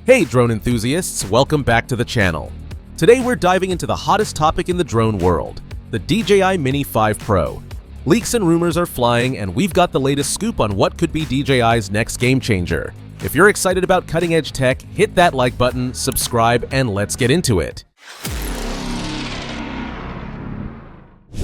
Hey drone enthusiasts, welcome back to the channel. Today we're diving into the hottest topic in the drone world, the DJI Mini 5 Pro. Leaks and rumors are flying, and we've got the latest scoop on what could be DJI's next game changer. If you're excited about cutting-edge tech, hit that like button, subscribe, and let's get into it.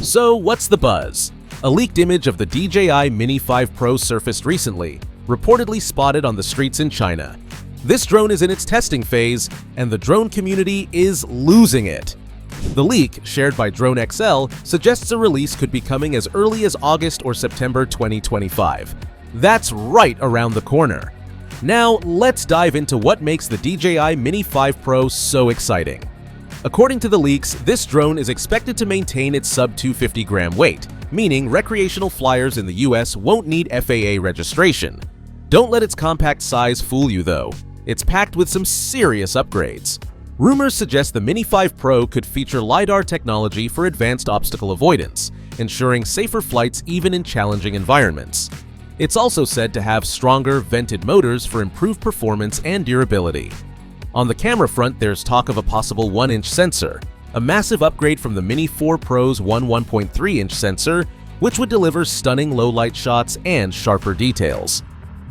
So what's the buzz? A leaked image of the DJI Mini 5 Pro surfaced recently, reportedly spotted on the streets in China. This drone is in its testing phase, and the drone community is losing it. The leak, shared by Drone XL, suggests a release could be coming as early as August or September 2025. That's right around the corner. Now, let's dive into what makes the DJI Mini 5 Pro so exciting. According to the leaks, this drone is expected to maintain its sub-250-gram weight, meaning recreational flyers in the US won't need FAA registration. Don't let its compact size fool you, though. It's packed with some serious upgrades. Rumors suggest the Mini 5 Pro could feature LiDAR technology for advanced obstacle avoidance, ensuring safer flights even in challenging environments. It's also said to have stronger, vented motors for improved performance and durability. On the camera front, there's talk of a possible 1-inch sensor, a massive upgrade from the Mini 4 Pro's 1.3-inch sensor, which would deliver stunning low-light shots and sharper details.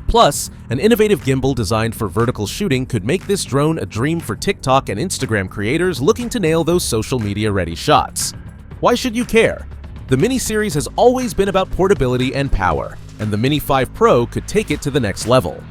Plus, an innovative gimbal designed for vertical shooting could make this drone a dream for TikTok and Instagram creators looking to nail those social media-ready shots. Why should you care? The Mini series has always been about portability and power, and the Mini 5 Pro could take it to the next level.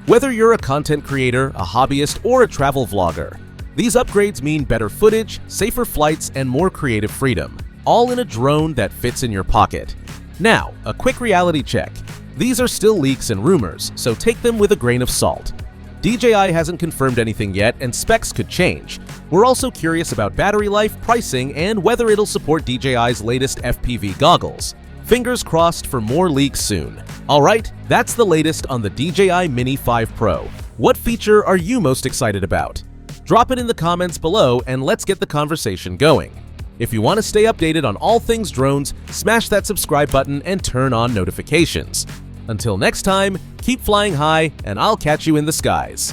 Whether you're a content creator, a hobbyist, or a travel vlogger, these upgrades mean better footage, safer flights, and more creative freedom, all in a drone that fits in your pocket. Now, a quick reality check. These are still leaks and rumors, so take them with a grain of salt. DJI hasn't confirmed anything yet, and specs could change. We're also curious about battery life, pricing, and whether it'll support DJI's latest FPV goggles. Fingers crossed for more leaks soon. Alright, that's the latest on the DJI Mini 5 Pro. What feature are you most excited about? Drop it in the comments below and let's get the conversation going. If you want to stay updated on all things drones, smash that subscribe button and turn on notifications. Until next time, keep flying high, and I'll catch you in the skies.